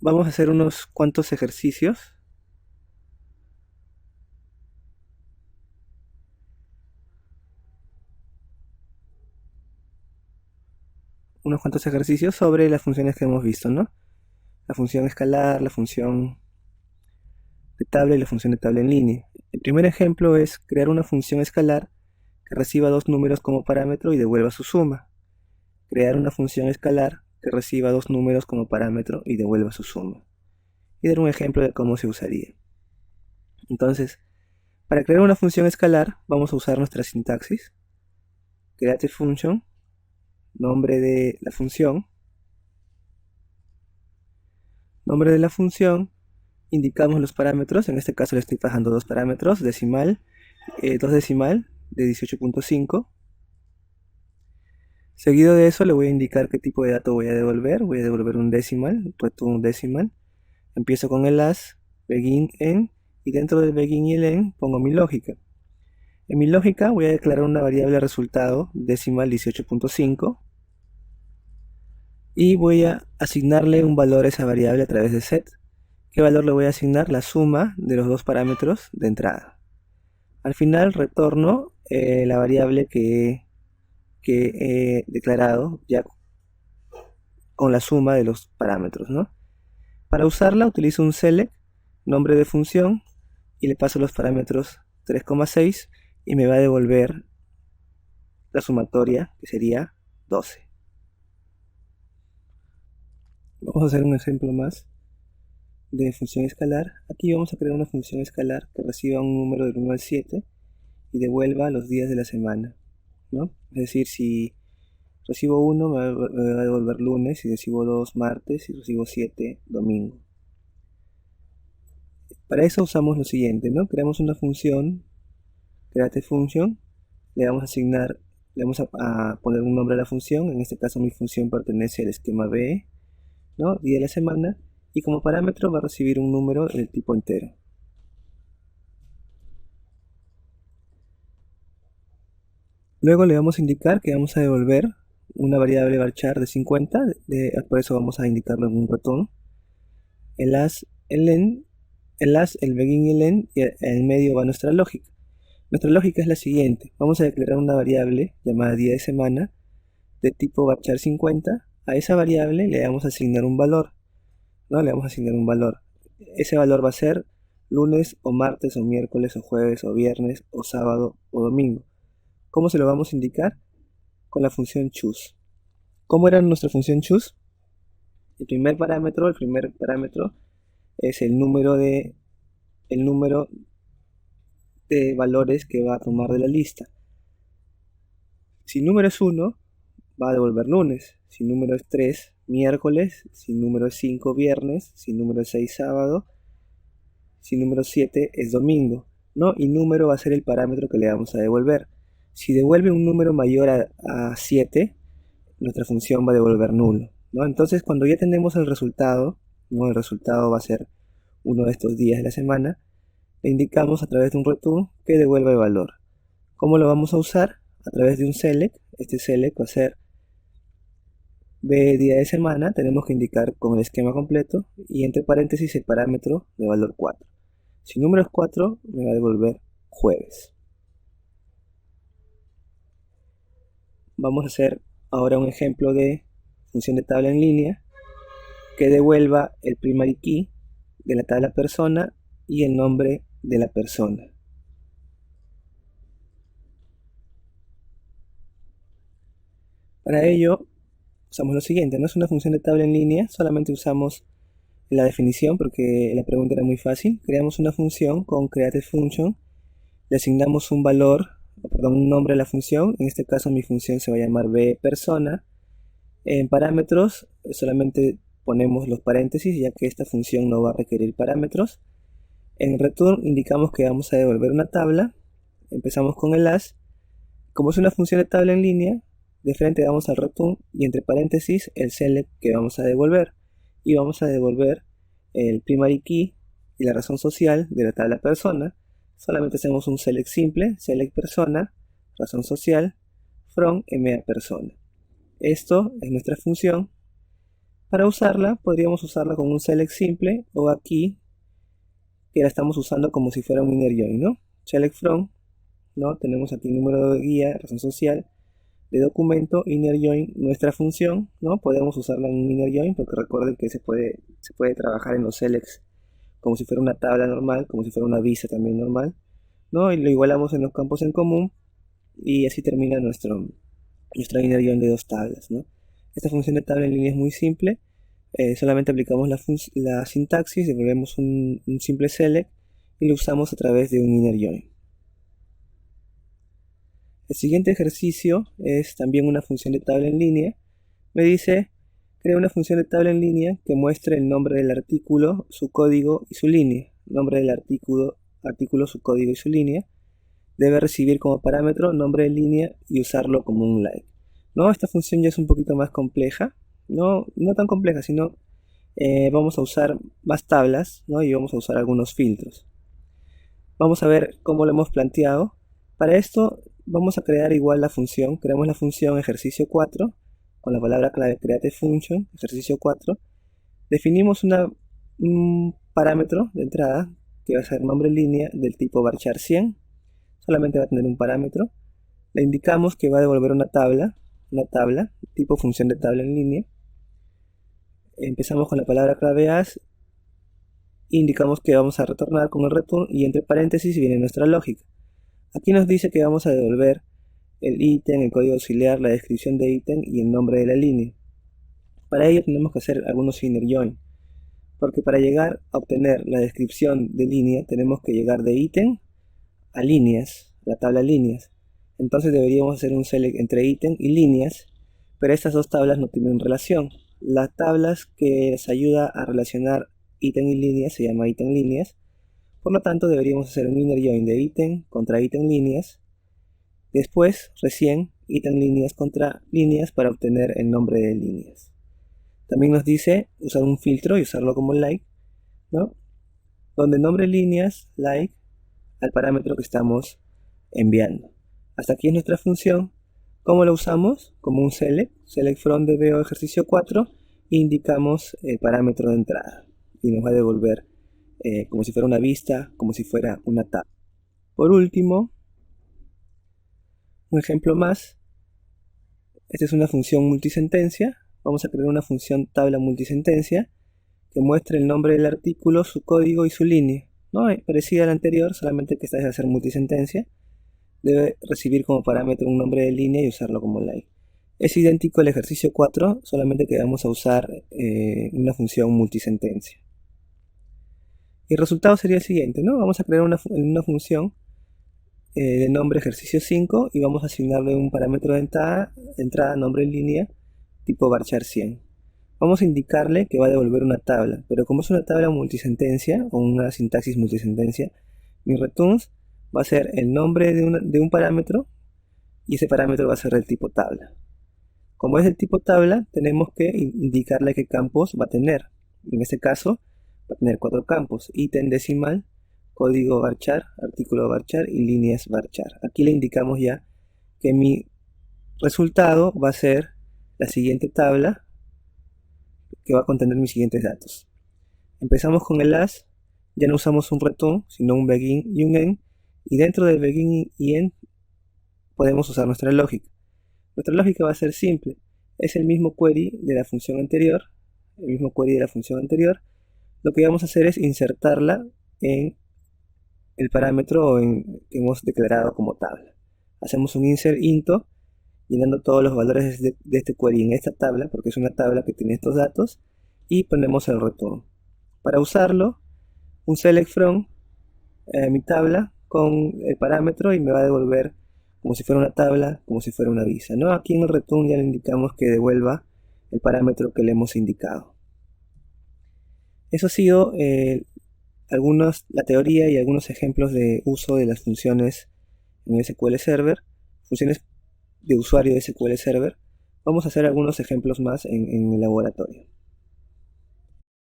Vamos a hacer unos cuantos ejercicios. Sobre las funciones que hemos visto, ¿no? La función escalar, la función de tabla y la función de tabla en línea. El primer ejemplo es crear una función escalar que reciba dos números como parámetro y devuelva su suma. Crear una función escalar que reciba dos números como parámetro y devuelva su suma. Y dar un ejemplo de cómo se usaría. Entonces, para crear una función escalar vamos a usar nuestra sintaxis. Create function, nombre de la función. Nombre de la función, indicamos los parámetros, en este caso le estoy pasando dos parámetros, decimal, dos decimal de 18.5. Seguido de eso le voy a indicar qué tipo de dato voy a devolver un decimal, return decimal. Empiezo con el as, begin, end, y dentro del begin y el end pongo mi lógica. En mi lógica voy a declarar una variable resultado, decimal 18.5, y voy a asignarle un valor a esa variable a través de set. ¿Qué valor le voy a asignar? La suma de los dos parámetros de entrada. Al final retorno la variable que he declarado ya con la suma de los parámetros, ¿no? Para usarla utilizo un select, nombre de función, y le paso los parámetros 3,6 y me va a devolver la sumatoria, que sería 12. Vamos a hacer un ejemplo más de función escalar. Aquí vamos a crear una función escalar que reciba un número del 1 al 7 y devuelva los días de la semana, ¿no? Es decir, si recibo 1 me va a devolver lunes, si recibo 2 martes, si recibo 7 domingo. Para eso usamos lo siguiente, ¿no? Creamos una función, create function, le vamos a asignar, le vamos a poner un nombre a la función, en este caso mi función pertenece al esquema B, ¿no? Día de la semana, y como parámetro va a recibir un número del tipo entero. Luego le vamos a indicar que vamos a devolver una variable varchar de 50, por eso vamos a indicarlo en un return. El as, el end, el begin y el end, y en medio va nuestra lógica. Nuestra lógica es la siguiente. Vamos a declarar una variable llamada día de semana de tipo varchar 50. A esa variable le vamos a asignar un valor, ¿no? Le vamos a asignar un valor. Ese valor va a ser lunes o martes o miércoles o jueves o viernes o sábado o domingo. ¿Cómo se lo vamos a indicar? Con la función choose. ¿Cómo era nuestra función choose? El primer parámetro es el número de valores que va a tomar de la lista. Si número es 1, va a devolver lunes. Si número es 3, miércoles. Si número es 5, viernes. Si número es 6, sábado. Si número 7 es domingo, ¿no? Y número va a ser el parámetro que le vamos a devolver. Si devuelve un número mayor a 7, nuestra función va a devolver nulo, ¿no? Entonces, cuando ya tenemos el resultado, ¿no? El resultado va a ser uno de estos días de la semana, le indicamos a través de un return que devuelva el valor. ¿Cómo lo vamos a usar? A través de un select. Este select va a ser B día de semana, tenemos que indicar con el esquema completo y entre paréntesis el parámetro de valor 4. Si número es 4, me va a devolver jueves. Vamos a hacer ahora un ejemplo de función de tabla en línea que devuelva el primary key de la tabla persona y el nombre de la persona. Para ello usamos lo siguiente, no es una función de tabla en línea, solamente usamos la definición porque la pregunta era muy fácil. Creamos una función con create function, le asignamos un nombre a la función, en este caso mi función se va a llamar b persona. En parámetros solamente ponemos los paréntesis ya que esta función no va a requerir parámetros. En return indicamos que vamos a devolver una tabla, empezamos con el as, como es una función de tabla en línea, de frente vamos al return y entre paréntesis el select que vamos a devolver, y vamos a devolver el primary key y la razón social de la tabla persona. Solamente hacemos un select simple, select persona, razón social, from MA persona. Esto es nuestra función Para usarla, podríamos usarla con un select simple o aquí, que la estamos usando como si fuera un inner join, ¿no? Select from, ¿no? Tenemos aquí número de guía, razón social, de documento, inner join, nuestra función, ¿no? Podemos usarla en un inner join porque recuerden que se puede trabajar en los selects como si fuera una tabla normal, como si fuera una vista también normal, ¿no? Y lo igualamos en los campos en común y así termina nuestra inner join de dos tablas, ¿no? Esta función de tabla en línea es muy simple. Solamente aplicamos la sintaxis, devolvemos un simple select y lo usamos a través de un inner join. El siguiente ejercicio es también una función de tabla en línea. Me dice, crea una función de tabla en línea que muestre el nombre del artículo, su código y su línea. Nombre del artículo, su código y su línea. Debe recibir como parámetro nombre de línea y usarlo como un like. ¿No? Esta función ya es un poquito más compleja. No tan compleja, sino vamos a usar más tablas, ¿no? Y vamos a usar algunos filtros. Vamos a ver cómo lo hemos planteado. Para esto vamos a crear igual la función. Creamos la función ejercicio 4 con la palabra clave create function, ejercicio 4. Definimos un parámetro de entrada que va a ser nombre línea del tipo varchar 100. Solamente va a tener un parámetro. Le indicamos que va a devolver una tabla tipo función de tabla en línea. Empezamos con la palabra clave as, indicamos que vamos a retornar con el return y entre paréntesis viene nuestra lógica. Aquí nos dice que vamos a devolver el ítem, el código auxiliar, la descripción de ítem y el nombre de la línea. Para ello tenemos que hacer algunos inner join, porque para llegar a obtener la descripción de línea tenemos que llegar de ítem a líneas, la tabla líneas. Entonces deberíamos hacer un select entre ítem y líneas, pero estas dos tablas no tienen relación. Las tablas que les ayuda a relacionar ítem y líneas se llama ítem líneas. Por lo tanto deberíamos hacer un inner join de ítem contra ítem líneas. Después, recién, ítem líneas contra líneas para obtener el nombre de líneas. También nos dice usar un filtro y usarlo como like, ¿no? Donde nombre líneas, like, al parámetro que estamos enviando. Hasta aquí es nuestra función. ¿Cómo lo usamos? Como un select from DBO ejercicio 4, indicamos el parámetro de entrada y nos va a devolver como si fuera una vista, como si fuera una tabla. Por último, un ejemplo más. Esta es una función multisentencia. Vamos a crear una función tabla multisentencia que muestre el nombre del artículo, su código y su línea, ¿no? Parecida a la anterior, solamente que esta es de hacer multisentencia. Debe recibir como parámetro un nombre de línea y usarlo como like. Es idéntico al ejercicio 4, solamente que vamos a usar una función multisentencia. Y el resultado sería el siguiente, ¿no? Vamos a crear una función de nombre ejercicio 5 y vamos a asignarle un parámetro de entrada nombre en línea tipo varchar 100. Vamos a indicarle que va a devolver una tabla, pero como es una tabla multisentencia o una sintaxis multisentencia, mi returns va a ser el nombre de un parámetro y ese parámetro va a ser del tipo tabla. Como es del tipo tabla, tenemos que indicarle qué campos va a tener. En este caso, va a tener 4 campos: ítem decimal, código varchar, artículo varchar y líneas varchar. Aquí le indicamos ya que mi resultado va a ser la siguiente tabla que va a contener mis siguientes datos. Empezamos con el as, ya no usamos un return, sino un begin y un end, y dentro del begin y end podemos usar nuestra lógica. Nuestra lógica va a ser simple, es el mismo query de la función anterior, Lo que vamos a hacer es insertarla en el parámetro que hemos declarado como tabla. Hacemos un insert into, llenando todos los valores de este query en esta tabla, porque es una tabla que tiene estos datos, y ponemos el return. Para usarlo, un select from mi tabla con el parámetro y me va a devolver como si fuera una tabla, como si fuera una vista, ¿no? Aquí en el return ya le indicamos que devuelva el parámetro que le hemos indicado. Eso ha sido la teoría y algunos ejemplos de uso de las funciones en SQL Server, funciones de usuario de SQL Server. Vamos a hacer algunos ejemplos más en el laboratorio.